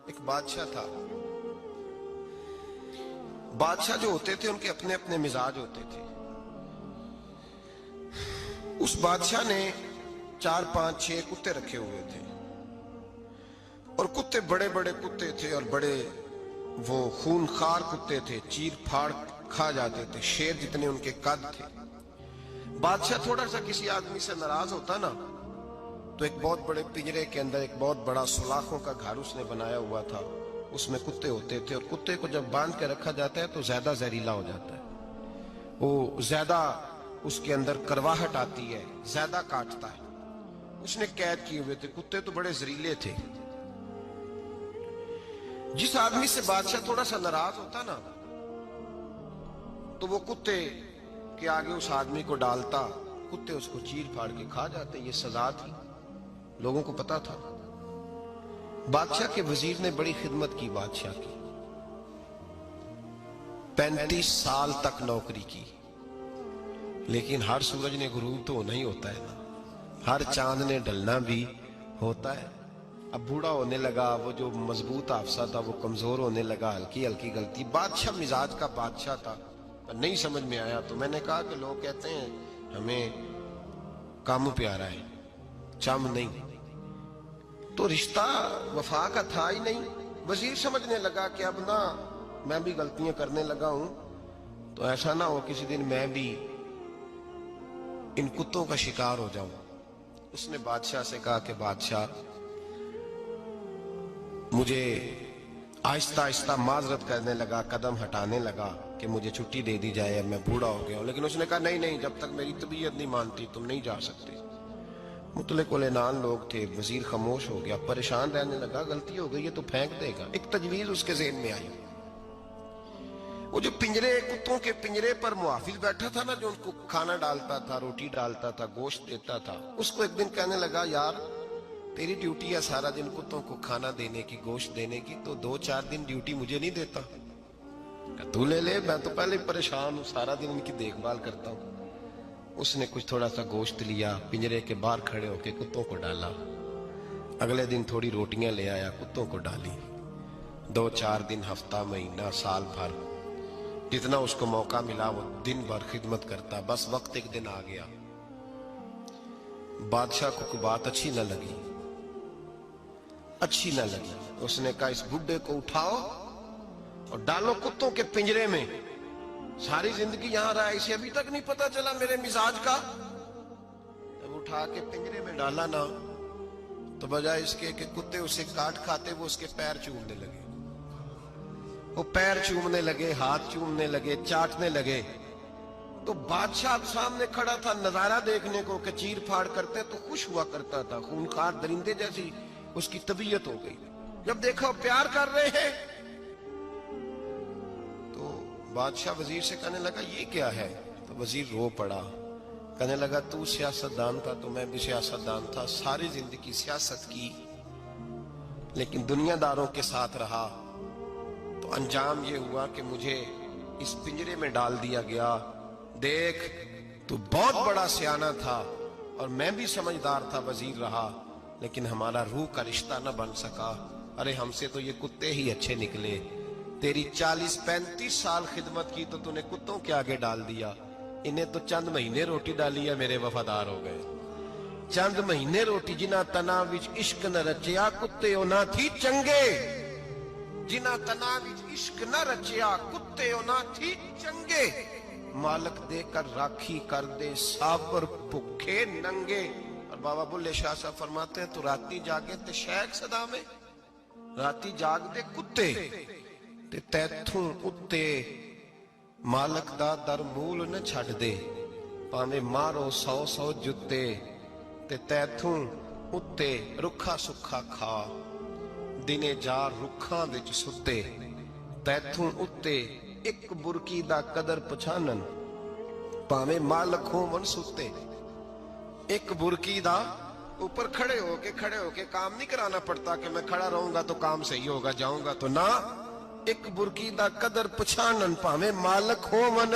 ایک بادشاہ تھا. بادشاہ جو ہوتے تھے ان کے اپنے اپنے مزاج ہوتے تھے. اس بادشاہ نے 4 5 6 کتے رکھے ہوئے تھے اور کتے بڑے بڑے کتے تھے اور بڑے وہ خونخوار کتے تھے, چیر پھاڑ کھا جاتے تھے, شیر جتنے ان کے قد تھے. بادشاہ تھوڑا سا کسی آدمی سے ناراض ہوتا نا تو ایک بہت بڑے پنجرے کے اندر ایک بہت بڑا سلاخوں کا گھر اس نے بنایا ہوا تھا. اس میں کتے ہوتے تھے اور کتے کو جب باندھ کے رکھا جاتا ہے تو زیادہ زہریلا ہو جاتا ہے, وہ زیادہ اس کے اندر کرواہٹ آتی ہے, زیادہ کاٹتا ہے. اس نے قید کیے ہوئے تھے. کتے تو بڑے زہریلے تھے. جس آدمی سے بادشاہ تھوڑا سا ناراض ہوتا نا تو وہ کتے کے آگے اس آدمی کو ڈالتا, کتے اس کو چیر پھاڑ کے کھا جاتے. یہ سزا تھی, لوگوں کو پتا تھا. بادشاہ کے وزیر نے بڑی خدمت کی بادشاہ کی, 35 سال تک نوکری کی. لیکن ہر سورج نے غروب تو ہونا ہی ہوتا ہے نا, ہر چاند نے ڈلنا بھی ہوتا ہے. اب بوڑھا ہونے لگا, وہ جو مضبوط حافظہ تھا وہ کمزور ہونے لگا, ہلکی ہلکی غلطی. بادشاہ مزاج کا بادشاہ تھا, نہیں سمجھ میں آیا تو میں نے کہا کہ لوگ کہتے ہیں ہمیں کام پیارا ہے, چم نہیں. تو رشتہ وفا کا تھا ہی نہیں. وزیر سمجھنے لگا کہ اب نہ میں بھی غلطیاں کرنے لگا ہوں تو ایسا نہ ہو کسی دن میں بھی ان کتوں کا شکار ہو جاؤں. اس نے بادشاہ سے کہا کہ بادشاہ مجھے آہستہ آہستہ معذرت کرنے لگا, قدم ہٹانے لگا کہ مجھے چھٹی دے دی جائے, اب میں بوڑھا ہو گیا ہوں. لیکن اس نے کہا نہیں نہیں, جب تک میری طبیعت نہیں مانتی تم نہیں جا سکتے. مطلق العنان لوگ تھے. وزیر خاموش ہو گیا, پریشان رہنے لگا. غلطی ہو گئی ہے تو پھینک دے گا. ایک تجویز اس کے ذہن میں آئی. وہ جو پنجرے, کتوں کے پنجرے پر محافظ بیٹھا تھا نا, جو ان کو کھانا ڈالتا تھا, روٹی ڈالتا تھا, گوشت دیتا تھا, اس کو ایک دن کہنے لگا یار تیری ڈیوٹی ہے سارا دن کتوں کو کھانا دینے کی, گوشت دینے کی, تو 2 4 دن ڈیوٹی مجھے نہیں دیتا؟ کہ تو لے لے, میں تو پہلے پریشان ہوں, سارا دن ان کی دیکھ بھال کرتا ہوں. اس نے کچھ تھوڑا سا گوشت لیا, پنجرے کے باہر کھڑے ہو کے کتوں کو ڈالا. اگلے دن تھوڑی روٹیاں لے آیا, کتوں کو ڈالی. 2 4 دن, ہفتہ, مہینہ, سال بھر, جتنا اس کو موقع ملا وہ دن بھر خدمت کرتا. بس وقت ایک دن آ گیا, بادشاہ کو کوئی بات اچھی نہ لگی. اس نے کہا اس بڈھے کو اٹھاؤ اور ڈالو کتوں کے پنجرے میں. ساری زندگی یہاں رہا, اسے ابھی تک نہیں پتا چلا میرے مزاج کا. جب اٹھا کے پنجرے میں ڈالا نا تو بجائے اس کے کہ کتے اسے کاٹ کھاتے, وہ اس کے پیر چومنے لگے. وہ پیر چومنے لگے, ہاتھ چومنے لگے, چاٹنے لگے. تو بادشاہ سامنے کھڑا تھا نظارہ دیکھنے کو کہ چیر پھاڑ کرتے تو خوش ہوا کرتا تھا. خونخوار درندے جیسی اس کی طبیعت ہو گئی. جب دیکھا پیار کر رہے ہیں تو بادشاہ وزیر سے کہنے لگا یہ کیا ہے؟ تو وزیر رو پڑا, کہنے لگا تو سیاستدان تھا تو میں بھی سیاستدان تھا, ساری زندگی سیاست کی لیکن دنیا داروں کے ساتھ رہا, تو انجام یہ ہوا کہ مجھے اس پنجرے میں ڈال دیا گیا. دیکھ تو بہت بڑا سیانہ تھا اور میں بھی سمجھدار تھا, وزیر رہا, لیکن ہمارا روح کا رشتہ نہ بن سکا. ارے ہم سے تو یہ کتے ہی اچھے نکلے. تیری 40 35 سال خدمت کی تو نے کتوں کے آگے ڈال دیا. انہیں تو چند مہینے روٹی ڈالی ہے, میرے وفادار ہو گئے. چند مہینے روٹی, جنہ تنا وچ عشق نہ رچیا کتے نہ تھی چنگے. جنہ تنا وچ عشق نہ رچیا کتے نہ تھی چنگے. مالک دے کر راکھی کر دے سابر بھکھے ننگے. اور بابا بلے شاہ صاحب فرماتے ہیں تو راتی جاگے تے شیخ صدا میں, راتی جاگ دے کتے تے تیتھوں اتے مالک دا در مول نہ چھڑ دے. پاویں مارو 100 جتے تے تیتھوں اتے رکھا سکھا کھا. دنے جا رکھاں وچ ستے تیتھوں اتے ایک برکی دا قدر پچھانن. پاویں مالک ہوں من ستے. ایک برکی دا اوپر کھڑے ہو کے کام نہیں کرانا پڑتا کہ میں کھڑا رہوں گا تو کام صحیح ہوگا, جاؤں گا تو نہ. ایک برکی دا قدر پچھانن پاویں مالک ہو من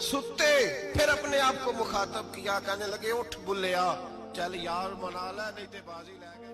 ستے. پھر اپنے آپ کو مخاطب کیا, کہنے لگے اٹھ بلیا چل یار منا لے نہیں تے بازی لے گئے.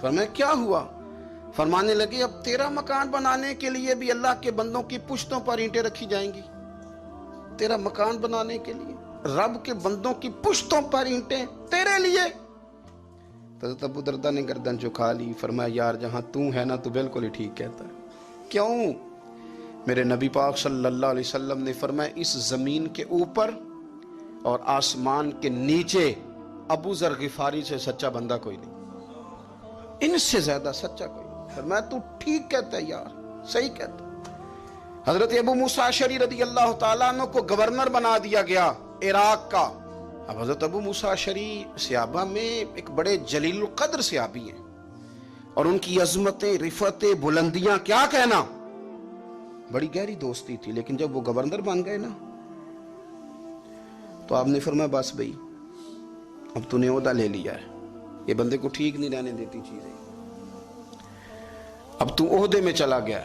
فرمایا کیا ہوا؟ فرمانے لگے اب تیرا مکان بنانے کے لیے بھی اللہ کے بندوں کی پشتوں پر اینٹیں رکھی جائیں گی. تیرا مکان بنانے کے لیے رب کے بندوں کی پشتوں پر اینٹیں تیرے لیے. حضرت ابو دردہ نے گردن جھکا لی. فرمایا یار جہاں تو ہے نا تو بالکل ہی ٹھیک کہتا ہے. کیوں؟ میرے نبی پاک صلی اللہ علیہ وسلم نے فرمایا اس زمین کے اوپر اور آسمان کے نیچے ابو ذر غفاری سے سچا بندہ کوئی نہیں, ان سے زیادہ سچا کوئی نہیں. فرمایا تو ٹھیک کہتا ہے یار, صحیح کہتا ہے. حضرت ابو موسیٰ اشعری رضی اللہ تعالیٰ عنہ کو گورنر بنا دیا گیا عراق کا. اب حضرت ابو موسیٰ اشعری صحابہ میں ایک بڑے جلیل القدر صحابی ہیں, اور ان کی عظمتیں, رفعتیں, بلندیاں کیا کہنا, بڑی گہری دوستی تھی. لیکن جب وہ گورنر بن گئے نا تو آپ نے فرمایا بس بھئی اب تو نے عہدہ لے لیا ہے, یہ بندے کو ٹھیک نہیں رہنے دیتی چیزیں, اب تو عہدے میں چلا گیا.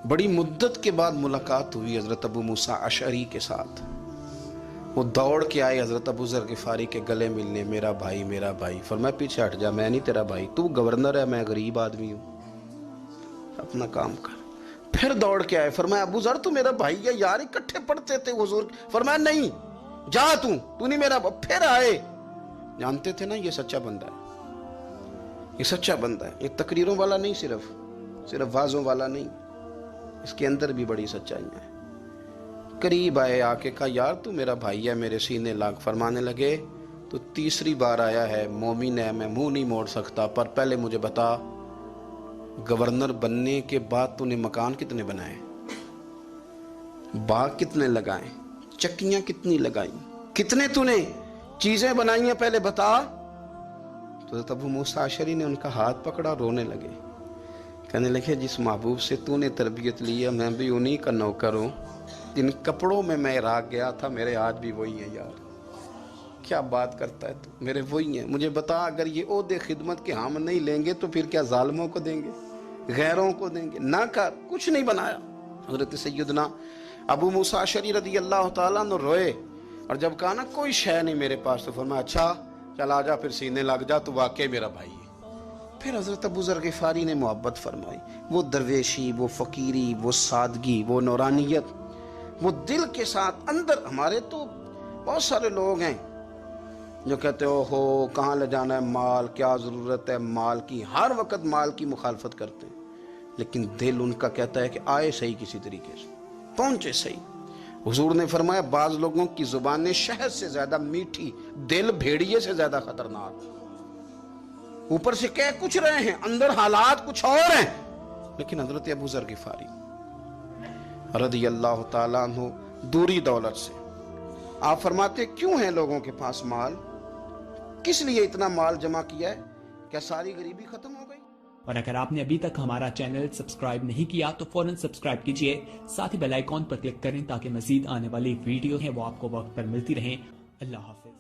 بڑی مدت کے بعد ملاقات ہوئی حضرت ابو موسیٰ اشعری کے ساتھ. وہ دوڑ کے آئے حضرت ابو ذر غفاری کے گلے ملنے, میرا بھائی میرا بھائی. فرمایا پیچھے ہٹ جا, میں نہیں تیرا بھائی, تو گورنر ہے, میں غریب آدمی ہوں, اپنا کام کر. پھر دوڑ کے آئے. فرمایا ابو ذر تو میرا بھائی ہے یار, اکٹھے پڑھتے تھے حضور. فرمایا نہیں جا, تو نہیں میرا. پھر آئے. جانتے تھے نا یہ سچا بندہ ہے, یہ سچا بندہ ہے, یہ تقریروں والا نہیں, صرف وعظوں والا نہیں, اس کے اندر بھی بڑی سچائی ہے. قریب آئے, آ کے کہا یار تو میرا بھائی ہے, میرے سینے لاگ. فرمانے لگے تو تیسری بار آیا ہے, مومن ہے, میں منہ نہیں موڑ سکتا, پر پہلے مجھے بتا گورنر بننے کے بعد تو نے مکان کتنے بنائے, باغ کتنے لگائے, چکیاں کتنی لگائیں, کتنے تو نے چیزیں بنائی ہیں, پہلے بتا. تو حضرت ابو موسیٰ اشعری نے ان کا ہاتھ پکڑا, رونے لگے. کہنے لگے جس محبوب سے تو نے تربیت لی ہے میں بھی انہی کا نوکر ہوں, جن کپڑوں میں میں عراق گیا تھا میرے آج بھی وہی ہیں. یار کیا بات کرتا ہے تو, میرے وہی ہیں. مجھے بتا اگر یہ عہدے خدمت کے ہم نہیں لیں گے تو پھر کیا ظالموں کو دیں گے, غیروں کو دیں گے؟ نہ کر, کچھ نہیں بنایا. حضرت سیدنا ابو موسیٰ اشعری رضی اللہ تعالیٰ عنہ روئے, اور جب کہا نا کوئی شے نہیں میرے پاس, تو فرمایا اچھا چل آ جا, پھر سینے لگ جا, تو واقعی میرا بھائی ہے. پھر حضرت ابو ذر غفاری نے محبت فرمائی. وہ درویشی, وہ فقیری, وہ سادگی, وہ نورانیت, وہ دل کے ساتھ اندر. ہمارے تو بہت سارے لوگ ہیں جو کہتے ہو کہاں لے جانا ہے مال, کیا ضرورت ہے مال کی, ہر وقت مال کی مخالفت کرتے ہیں, لیکن دل ان کا کہتا ہے کہ آئے صحیح, کسی طریقے سے پہنچے صحیح. حضور نے فرمایا بعض لوگوں کی زبانیں شہد سے زیادہ میٹھی, دل بھیڑیے سے زیادہ خطرناک. اوپر سے کہہ کچھ رہے ہیں, اندر حالات کچھ اور ہیں. لیکن حضرت ابو ذر غفاری رضی اللہ تعالیٰ عنہ دوری دولت سے, آپ فرماتے کیوں ہیں لوگوں کے پاس مال, کس لیے اتنا مال جمع کیا ہے, کیا ساری غریبی ختم ہو گئی؟ اور اگر آپ نے ابھی تک ہمارا چینل سبسکرائب نہیں کیا تو فوراً سبسکرائب کیجئے, ساتھ ہی بیل آئیکن پر کلک کریں تاکہ مزید آنے والی ویڈیو ہیں وہ آپ کو وقت پر ملتی رہیں. اللہ حافظ.